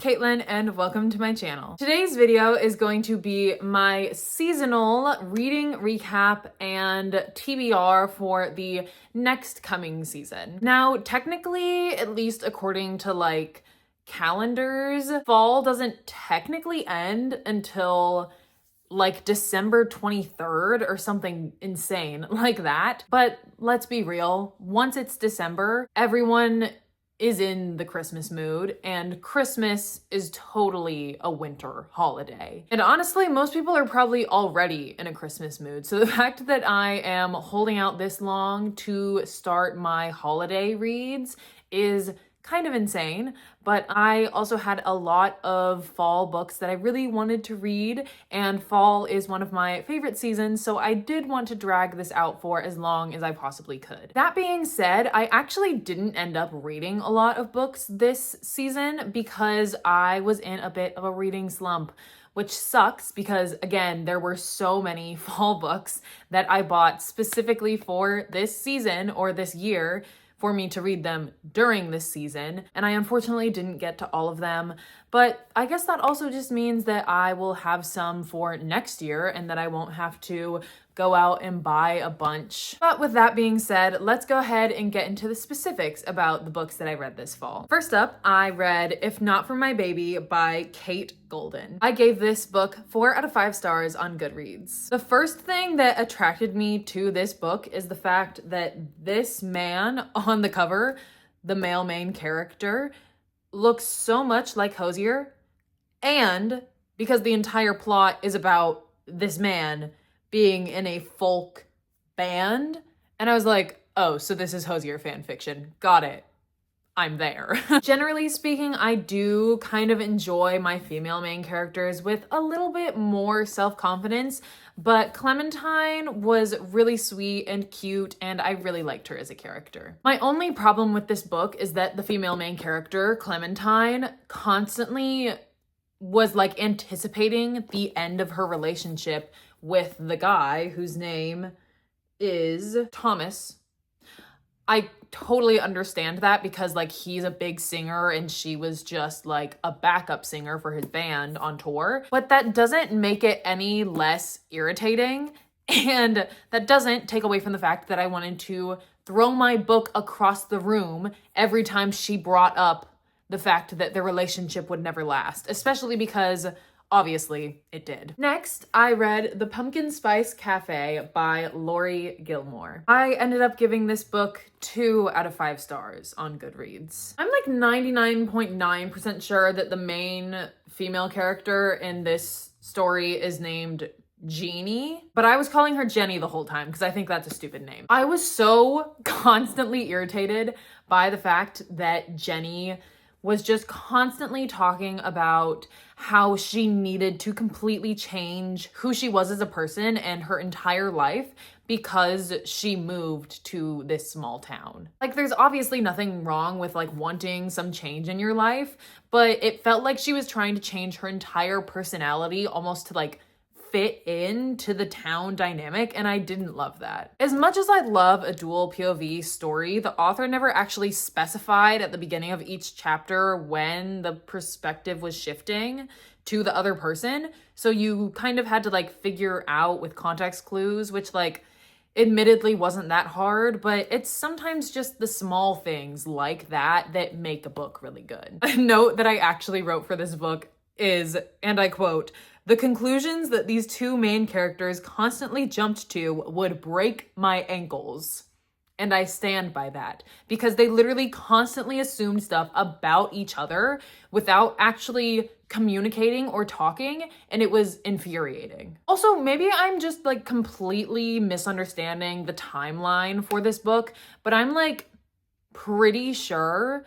Caitlin and welcome to my channel. Today's video is going to be my seasonal reading recap and TBR for the next coming season. Now, technically, at least according to like calendars, fall doesn't technically end until like December 23rd or something insane like that. But let's be real, once it's December, everyone is in the Christmas mood, and Christmas is totally a winter holiday. And honestly, most people are probably already in a Christmas mood. So the fact that I am holding out this long to start my holiday reads is kind of insane, but I also had a lot of fall books that I really wanted to read, and fall is one of my favorite seasons, so I did want to drag this out for as long as I possibly could. That being said, I actually didn't end up reading a lot of books this season because I was in a bit of a reading slump, which sucks because, again, there were so many fall books that I bought specifically for this season or this year for me to read them during this season, and I unfortunately didn't get to all of them, but I guess that also just means that I will have some for next year and that I won't have to go out and buy a bunch. But with that being said, let's go ahead and get into the specifics about the books that I read this fall. First up, I read If Not For My Baby by Kate Golden. I gave this book 4 out of 5 stars on Goodreads. The first thing that attracted me to this book is the fact that this man on the cover, the male main character, looks so much like Hosier, and because the entire plot is about this man being in a folk band, and I was like, oh, so this is Hosier fan fiction. Got it. I'm there. Generally speaking, I do kind of enjoy my female main characters with a little bit more self-confidence, but Clementine was really sweet and cute, and I really liked her as a character. My only problem with this book is that the female main character, Clementine, constantly was like anticipating the end of her relationship with the guy whose name is Thomas. I totally understand that because like he's a big singer and she was just like a backup singer for his band on tour, but that doesn't make it any less irritating, and that doesn't take away from the fact that I wanted to throw my book across the room every time she brought up the fact that their relationship would never last, especially because obviously it did. Next, I read The Pumpkin Spice Cafe by Lori Gilmore. I ended up giving this book 2 out of 5 stars on Goodreads. I'm like 99.9% sure that the main female character in this story is named Jeannie, but I was calling her Jenny the whole time because I think that's a stupid name. I was so constantly irritated by the fact that Jenny was just constantly talking about how she needed to completely change who she was as a person and her entire life because she moved to this small town. Like, there's obviously nothing wrong with like wanting some change in your life, but it felt like she was trying to change her entire personality almost to like fit into the town dynamic, and I didn't love that. As much as I love a dual POV story, the author never actually specified at the beginning of each chapter when the perspective was shifting to the other person, so you kind of had to like figure out with context clues, which like admittedly wasn't that hard, but it's sometimes just the small things like that that make a book really good. A note that I actually wrote for this book is, and I quote, "The conclusions that these two main characters constantly jumped to would break my ankles." And I stand by that because they literally constantly assumed stuff about each other without actually communicating or talking, and it was infuriating. Also, maybe I'm just like completely misunderstanding the timeline for this book, but I'm like pretty sure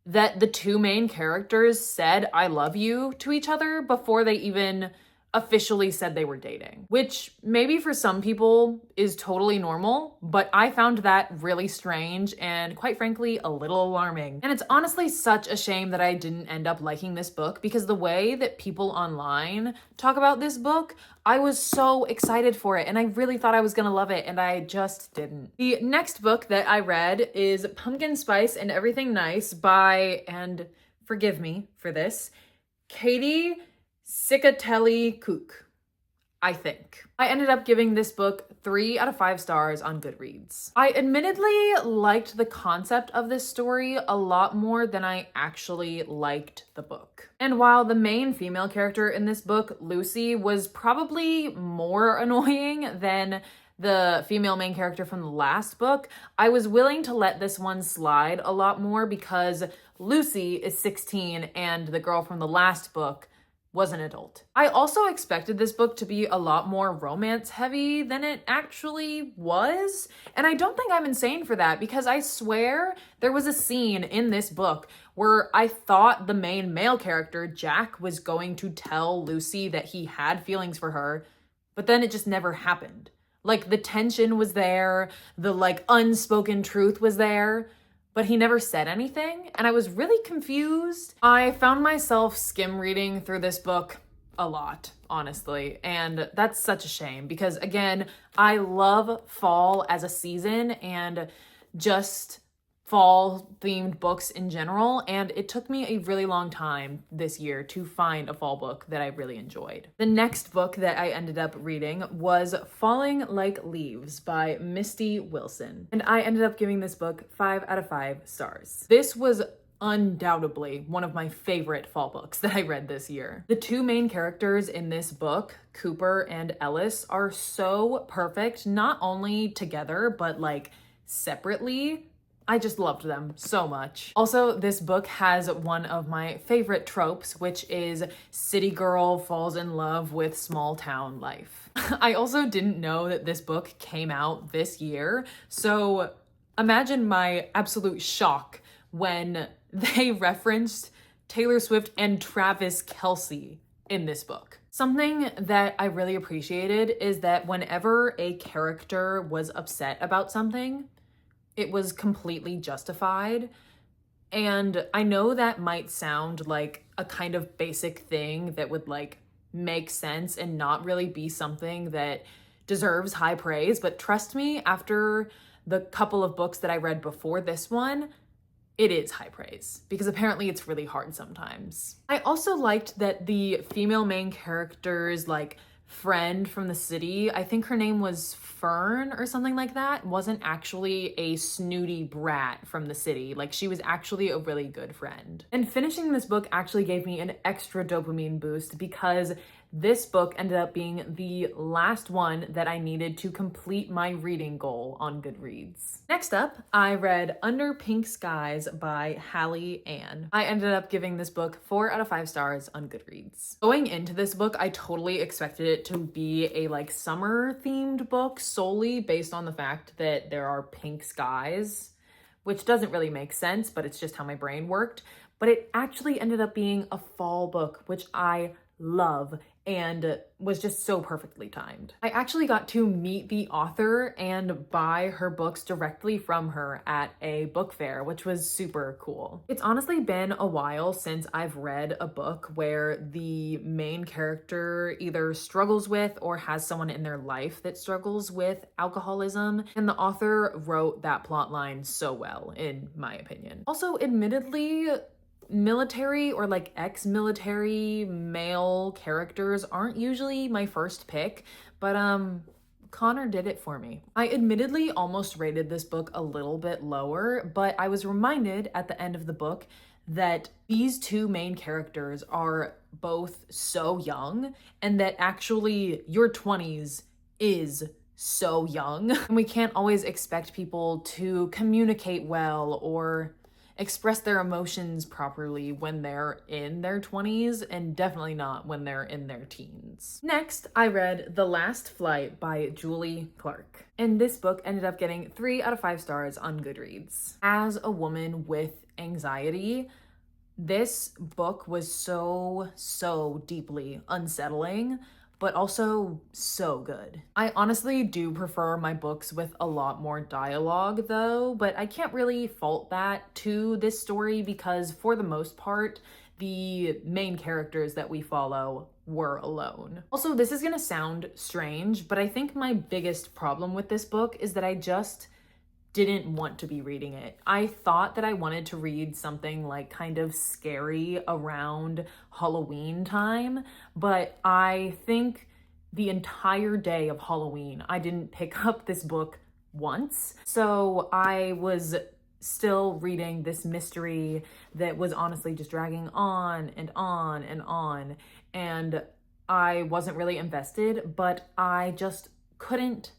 that the two main characters said "I love you" to each other before they even officially said they were dating, which maybe for some people is totally normal, but I found that really strange and quite frankly a little alarming. And it's honestly such a shame that I didn't end up liking this book because the way that people online talk about this book, I was so excited for it and I really thought I was gonna love it and I just didn't. The next book that I read is Pumpkin Spice and Everything Nice by, and forgive me for this, Katie Cicatelli Cook, I think. I ended up giving this book 3 out of 5 stars on Goodreads. I admittedly liked the concept of this story a lot more than I actually liked the book. And while the main female character in this book, Lucy, was probably more annoying than the female main character from the last book, I was willing to let this one slide a lot more because Lucy is 16 and the girl from the last book was an adult. I also expected this book to be a lot more romance heavy than it actually was. And I don't think I'm insane for that because I swear there was a scene in this book where I thought the main male character, Jack, was going to tell Lucy that he had feelings for her, but then it just never happened. Like the tension was there, the like unspoken truth was there, but he never said anything, and I was really confused. I found myself skim reading through this book a lot, honestly, and that's such a shame because, again, I love fall as a season and just fall-themed books in general, and it took me a really long time this year to find a fall book that I really enjoyed. The next book that I ended up reading was Falling Like Leaves by Misty Wilson, and I ended up giving this book 5 out of 5 stars. This was undoubtedly one of my favorite fall books that I read this year. The two main characters in this book, Cooper and Ellis, are so perfect, not only together, but like separately. I just loved them so much. Also, this book has one of my favorite tropes, which is city girl falls in love with small town life. I also didn't know that this book came out this year, so imagine my absolute shock when they referenced Taylor Swift and Travis Kelce in this book. Something that I really appreciated is that whenever a character was upset about something, it was completely justified. And I know that might sound like a kind of basic thing that would like make sense and not really be something that deserves high praise, but trust me, after the couple of books that I read before this one, it is high praise because apparently it's really hard sometimes. I also liked that the female main character's like friend from the city, I think her name was Fern or something like that, wasn't actually a snooty brat from the city. Like she was actually a really good friend. And finishing this book actually gave me an extra dopamine boost because this book ended up being the last one that I needed to complete my reading goal on Goodreads. Next up, I read Under Pink Skies by Hallie Ann. I ended up giving this book 4 out of 5 stars on Goodreads. Going into this book, I totally expected it to be a like summer themed book solely based on the fact that there are pink skies, which doesn't really make sense, but it's just how my brain worked. But it actually ended up being a fall book, which I love and was just so perfectly timed. I actually got to meet the author and buy her books directly from her at a book fair, which was super cool. It's honestly been a while since I've read a book where the main character either struggles with or has someone in their life that struggles with alcoholism, and the author wrote that plotline so well, in my opinion. Also, admittedly, military or like ex-military male characters aren't usually my first pick, but Connor did it for me. I admittedly almost rated this book a little bit lower, but I was reminded at the end of the book that these two main characters are both so young and that actually your 20s is so young. And we can't always expect people to communicate well or express their emotions properly when they're in their 20s, and definitely not when they're in their teens. Next, I read The Last Flight by Julie Clark, and this book ended up getting 3 out of 5 stars on Goodreads. As a woman with anxiety, this book was so deeply unsettling, but also so good. I honestly do prefer my books with a lot more dialogue though, but I can't really fault that to this story because for the most part, the main characters that we follow were alone. Also, this is gonna sound strange, but I think my biggest problem with this book is that I just didn't want to be reading it. I thought that I wanted to read something like kind of scary around Halloween time, but I think the entire day of Halloween, I didn't pick up this book once. So I was still reading this mystery that was honestly just dragging on and on and on. And I wasn't really invested, but I just couldn't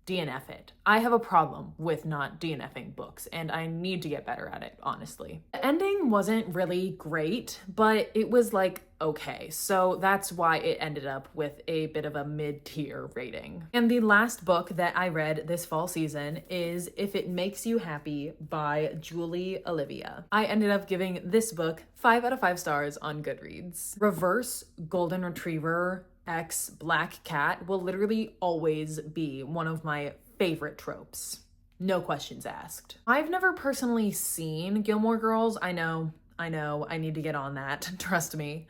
DNF it. I have a problem with not DNFing books, and I need to get better at it, honestly. The ending wasn't really great, but it was like okay, so that's why it ended up with a bit of a mid-tier rating. And the last book that I read this fall season is If It Makes You Happy by Julie Olivia. I ended up giving this book 5 out of 5 stars on Goodreads. Reverse golden retriever X black cat will literally always be one of my favorite tropes. No questions asked. I've never personally seen Gilmore Girls. I know, I need to get on that, trust me.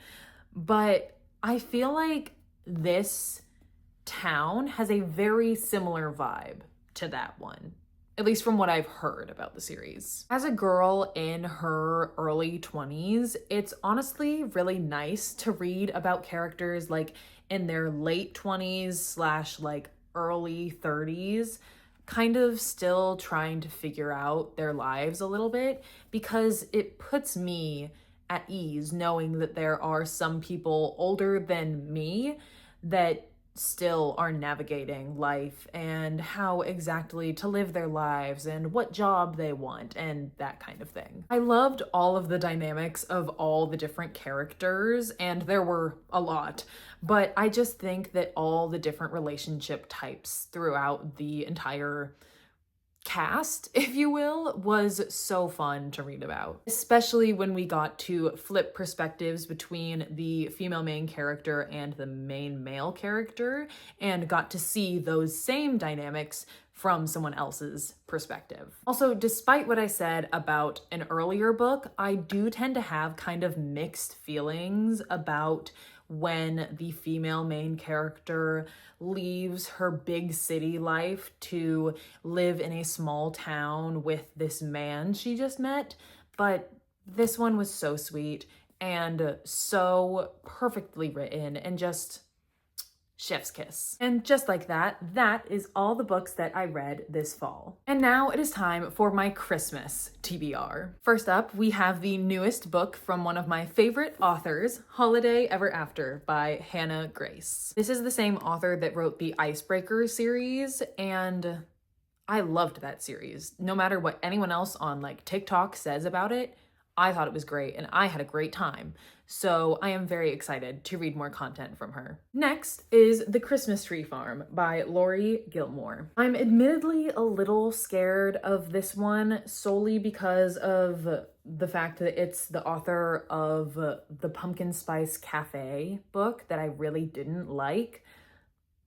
But I feel like this town has a very similar vibe to that one, at least from what I've heard about the series. As a girl in her early 20s, it's honestly really nice to read about characters like in their late 20s / like early 30s, kind of still trying to figure out their lives a little bit, because it puts me at ease knowing that there are some people older than me that still are navigating life and how exactly to live their lives and what job they want and that kind of thing. I loved all of the dynamics of all the different characters, and there were a lot, but I just think that all the different relationship types throughout the entire cast, if you will, was so fun to read about, especially when we got to flip perspectives between the female main character and the main male character and got to see those same dynamics from someone else's perspective. Also, despite what I said about an earlier book, I do tend to have kind of mixed feelings about when the female main character leaves her big city life to live in a small town with this man she just met. But this one was so sweet and so perfectly written and just chef's kiss. And just like that, that is all the books that I read this fall. And now it is time for my Christmas TBR. First up, we have the newest book from one of my favorite authors, Holiday Ever After by Hannah Grace. This is the same author that wrote the Icebreaker series, and I loved that series. No matter what anyone else on like TikTok says about it, I thought it was great and I had a great time. So I am very excited to read more content from her. Next is The Christmas Tree Farm by Lori Gilmore. I'm admittedly a little scared of this one solely because of the fact that it's the author of the Pumpkin Spice Cafe book that I really didn't like.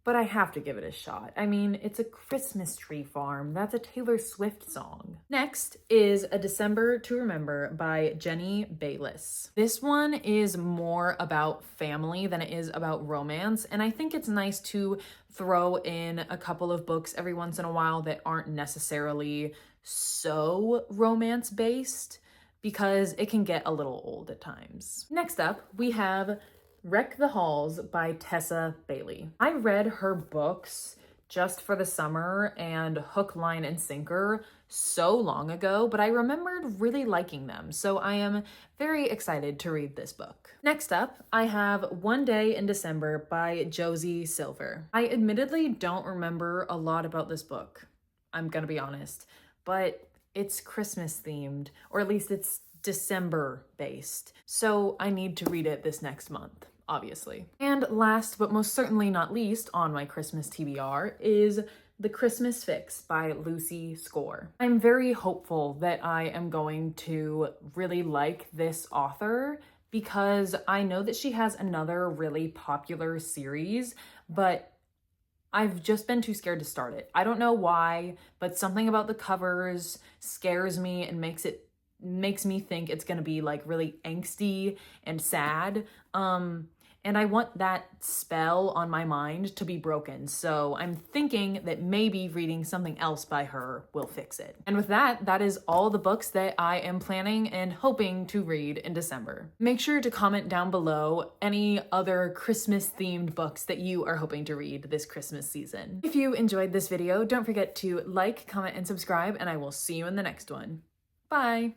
But I have to give it a shot. I mean, it's a Christmas tree farm. That's a Taylor Swift song. Next is A December to Remember by Jenny Bayliss. This one is more about family than it is about romance, and I think it's nice to throw in a couple of books every once in a while that aren't necessarily so romance-based, because it can get a little old at times. Next up, we have Wreck the Halls by Tessa Bailey. I read her books just for the summer and Hook, Line, and Sinker so long ago, but I remembered really liking them, so I am very excited to read this book. Next up, I have One Day in December by Josie Silver. I admittedly don't remember a lot about this book, I'm gonna be honest, but it's Christmas themed, or at least it's December based, so I need to read it this next month, obviously. And last but most certainly not least on my Christmas TBR is The Christmas Fix by Lucy Score. I'm very hopeful that I am going to really like this author because I know that she has another really popular series, but I've just been too scared to start it. I don't know why, but something about the covers scares me and makes me think it's gonna be like really angsty and sad. and I want that spell on my mind to be broken. So I'm thinking that maybe reading something else by her will fix it. And with that, that is all the books that I am planning and hoping to read in December. Make sure to comment down below any other Christmas themed books that you are hoping to read this Christmas season. If you enjoyed this video, don't forget to like, comment, and subscribe, and I will see you in the next one. Bye!